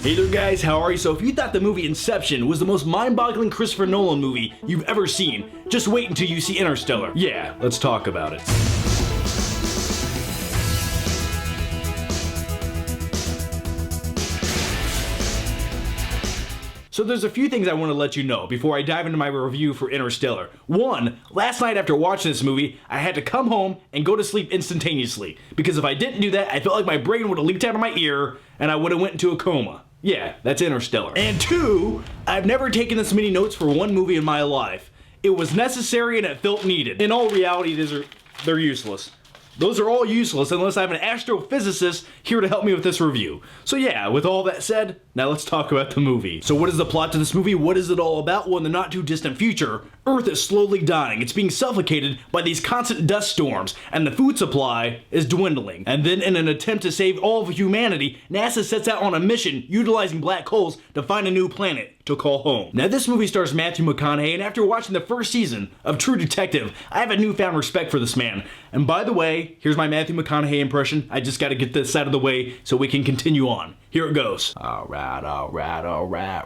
Hey there guys, how are you? So if you thought the movie Inception was the most mind-boggling Christopher Nolan movie you've ever seen, just wait until you see Interstellar. Yeah, let's talk about it. So there's a few things I want to let you know before I dive into my review for Interstellar. One, last night after watching this movie, I had to come home and go to sleep instantaneously, because if I didn't do that, I felt like my brain would have leaked out of my ear and I would have went into a coma. Yeah, that's Interstellar. And two, I've never taken this many notes for one movie in my life. It was necessary and it felt needed. In all reality, they're useless. Those are all useless unless I have an astrophysicist here to help me with this review. So yeah, with all that said, now let's talk about the movie. So what is the plot to this movie? What is it all about? Well, in the not too distant future, Earth is slowly dying. It's being suffocated by these constant dust storms, and the food supply is dwindling. And then in an attempt to save all of humanity, NASA sets out on a mission utilizing black holes to find a new planet to call home. Now this movie stars Matthew McConaughey, and after watching the first season of True Detective, I have a newfound respect for this man. And by the way, here's my Matthew McConaughey impression. I just gotta get this out of the way so we can continue on. Here it goes. Alright,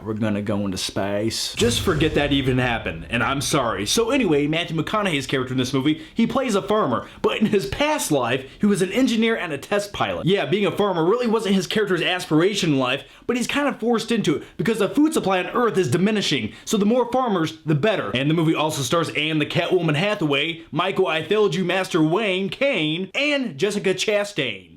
we're gonna go into space. Just forget that even happened, and I'm sorry. So anyway, Matthew McConaughey's character in this movie, he plays a farmer, but in his past life, he was an engineer and a test pilot. Yeah, being a farmer really wasn't his character's aspiration in life, but he's kind of forced into it because the food supply on Earth is diminishing, so the more farmers, the better. And the movie also stars Anne the Catwoman Hathaway, Michael I Failed You Master Wayne Kane, and Jessica Chastain.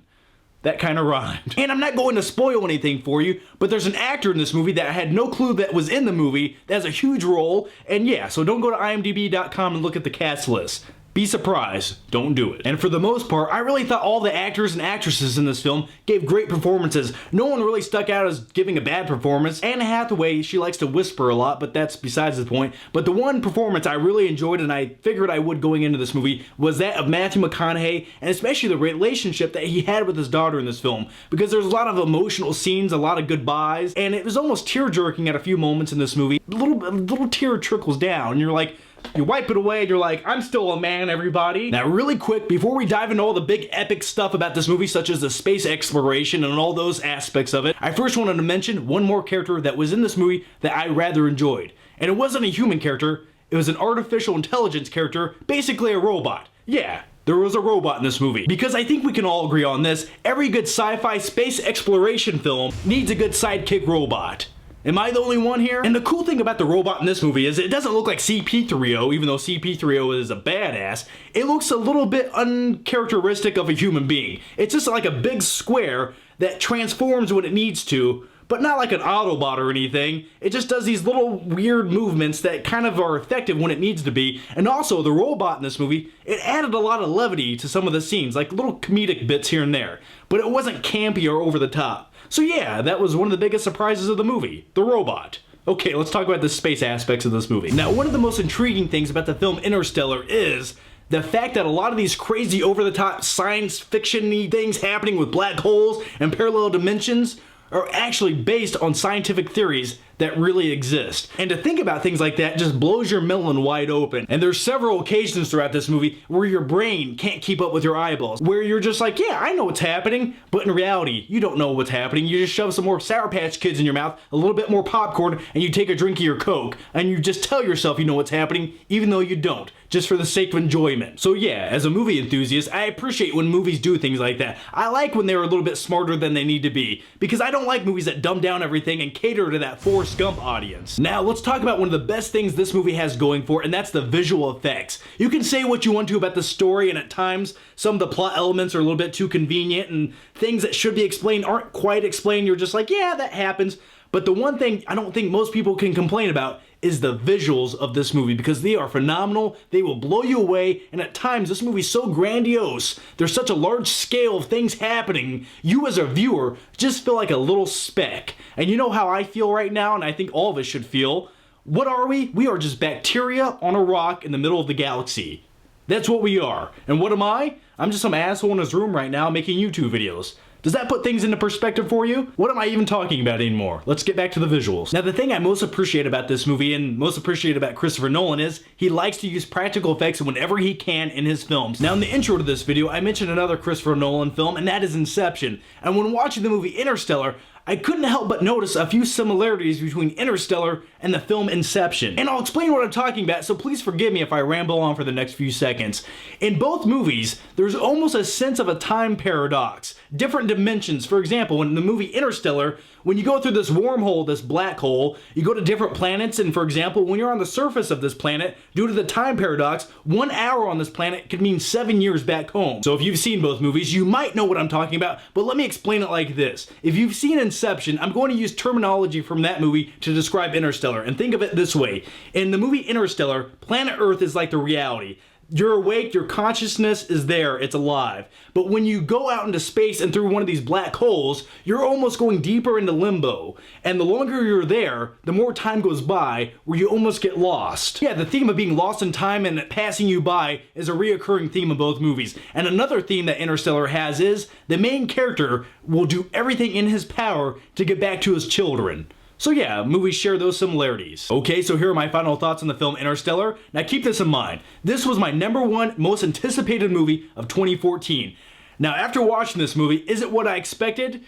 That kind of rhymed. And I'm not going to spoil anything for you, but there's an actor in this movie that I had no clue that was in the movie that has a huge role, and yeah, so don't go to imdb.com and look at the cast list. Be surprised, don't do it. And for the most part, I really thought all the actors and actresses in this film gave great performances. No one really stuck out as giving a bad performance. Anne Hathaway, she likes to whisper a lot, but that's besides the point. But the one performance I really enjoyed, and I figured I would going into this movie, was that of Matthew McConaughey, and especially the relationship that he had with his daughter in this film. Because there's a lot of emotional scenes, a lot of goodbyes, and it was almost tear-jerking at a few moments in this movie. A little tear trickles down, and you're like, you wipe it away and you're like, I'm still a man, everybody. Now really quick, before we dive into all the big epic stuff about this movie, such as the space exploration and all those aspects of it, I first wanted to mention one more character that was in this movie that I rather enjoyed. And it wasn't a human character, it was an artificial intelligence character, basically a robot. Yeah, there was a robot in this movie. Because I think we can all agree on this, every good sci-fi space exploration film needs a good sidekick robot. Am I the only one here? And the cool thing about the robot in this movie is it doesn't look like CP3O, even though CP3O is a badass. It looks a little bit uncharacteristic of a human being. It's just like a big square that transforms when it needs to, but not like an Autobot or anything. It just does these little weird movements that kind of are effective when it needs to be. And also, the robot in this movie, it added a lot of levity to some of the scenes, like little comedic bits here and there. But it wasn't campy or over the top. So yeah, that was one of the biggest surprises of the movie, the robot. Okay, let's talk about the space aspects of this movie. Now, one of the most intriguing things about the film Interstellar is the fact that a lot of these crazy over-the-top science fiction-y things happening with black holes and parallel dimensions are actually based on scientific theories that really exist. And to think about things like that just blows your melon wide open. And there's several occasions throughout this movie where your brain can't keep up with your eyeballs, where you're just like, yeah, I know what's happening, but in reality, you don't know what's happening. You just shove some more Sour Patch Kids in your mouth, a little bit more popcorn, and you take a drink of your Coke, and you just tell yourself you know what's happening, even though you don't, just for the sake of enjoyment. So yeah, as a movie enthusiast, I appreciate when movies do things like that. I like when they're a little bit smarter than they need to be, because I don't like movies that dumb down everything and cater to that Forrest Gump audience. Now, let's talk about one of the best things this movie has going for, and that's the visual effects. You can say what you want to about the story, and at times, some of the plot elements are a little bit too convenient, and things that should be explained aren't quite explained. You're just like, yeah, that happens. But the one thing I don't think most people can complain about is the visuals of this movie, because they are phenomenal, they will blow you away, and at times this movie's so grandiose, there's such a large scale of things happening, you as a viewer just feel like a little speck. And you know how I feel right now, and I think all of us should feel. What are we? We are just bacteria on a rock in the middle of the galaxy. That's what we are. And what am I? I'm just some asshole in his room right now making YouTube videos. Does that put things into perspective for you? What am I even talking about anymore? Let's get back to the visuals. Now, the thing I most appreciate about this movie and most appreciate about Christopher Nolan is he likes to use practical effects whenever he can in his films. Now, in the intro to this video, I mentioned another Christopher Nolan film, and that is Inception. And when watching the movie Interstellar, I couldn't help but notice a few similarities between Interstellar and the film Inception. And I'll explain what I'm talking about, so please forgive me if I ramble on for the next few seconds. In both movies, there's almost a sense of a time paradox. Different dimensions. For example, in the movie Interstellar, when you go through this wormhole, this black hole, you go to different planets, and for example, when you're on the surface of this planet, due to the time paradox, 1 hour on this planet could mean 7 years back home. So if you've seen both movies, you might know what I'm talking about, but let me explain it like this. If you've seen Inception, I'm going to use terminology from that movie to describe Interstellar, and think of it this way. In the movie Interstellar, planet Earth is like the reality. You're awake, your consciousness is there, it's alive. But when you go out into space and through one of these black holes, you're almost going deeper into limbo. And the longer you're there, the more time goes by where you almost get lost. Yeah, the theme of being lost in time and it passing you by is a reoccurring theme of both movies. And another theme that Interstellar has is the main character will do everything in his power to get back to his children. So yeah, movies share those similarities. Okay, so here are my final thoughts on the film Interstellar. Now keep this in mind. This was my #1 most anticipated movie of 2014. Now after watching this movie, is it what I expected?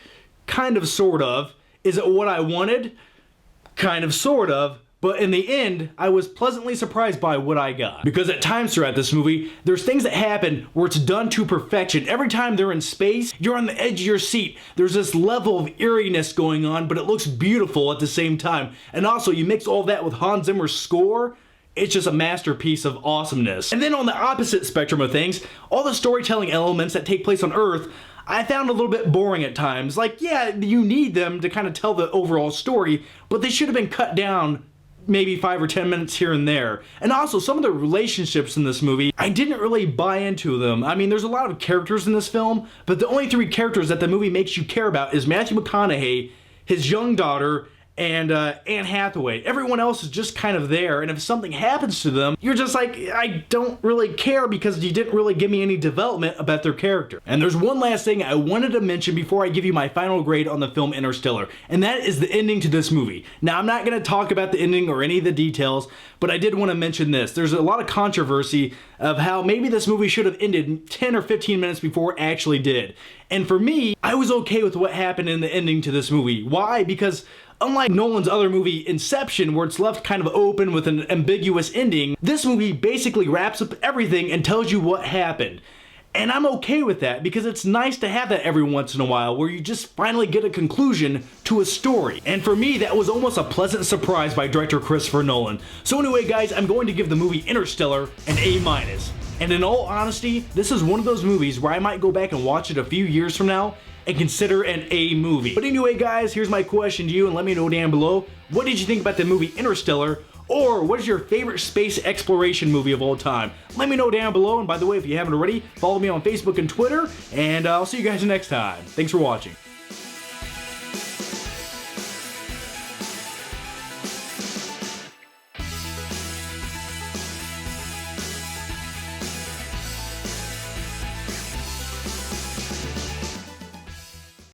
Kind of, sort of. Is it what I wanted? Kind of, sort of. But in the end, I was pleasantly surprised by what I got. Because at times throughout this movie, there's things that happen where it's done to perfection. Every time they're in space, you're on the edge of your seat. There's this level of eeriness going on, but it looks beautiful at the same time. And also, you mix all that with Hans Zimmer's score, it's just a masterpiece of awesomeness. And then on the opposite spectrum of things, all the storytelling elements that take place on Earth, I found a little bit boring at times. Like, yeah, you need them to kind of tell the overall story, but they should have been cut down maybe 5 or 10 minutes here and there. And also, some of the relationships in this movie, I didn't really buy into them. I mean, there's a lot of characters in this film, but the only 3 characters that the movie makes you care about is Matthew McConaughey, his young daughter, and Anne Hathaway. Everyone else is just kind of there, and if something happens to them, you're just like, I don't really care because you didn't really give me any development about their character. And there's one last thing I wanted to mention before I give you my final grade on the film Interstellar, and that is the ending to this movie. Now, I'm not going to talk about the ending or any of the details, but I did want to mention this. There's a lot of controversy of how maybe this movie should have ended 10 or 15 minutes before it actually did. And for me, I was okay with what happened in the ending to this movie. Why? Because unlike Nolan's other movie, Inception, where it's left kind of open with an ambiguous ending, this movie basically wraps up everything and tells you what happened. And I'm okay with that because it's nice to have that every once in a while where you just finally get a conclusion to a story. And for me, that was almost a pleasant surprise by director Christopher Nolan. So anyway, guys, I'm going to give the movie Interstellar an A-. And in all honesty, this is one of those movies where I might go back and watch it a few years from now and consider an A movie. But anyway, guys, here's my question to you, and let me know down below. What did you think about the movie Interstellar? Or what is your favorite space exploration movie of all time? Let me know down below, and by the way, if you haven't already, follow me on Facebook and Twitter, and I'll see you guys next time. Thanks for watching.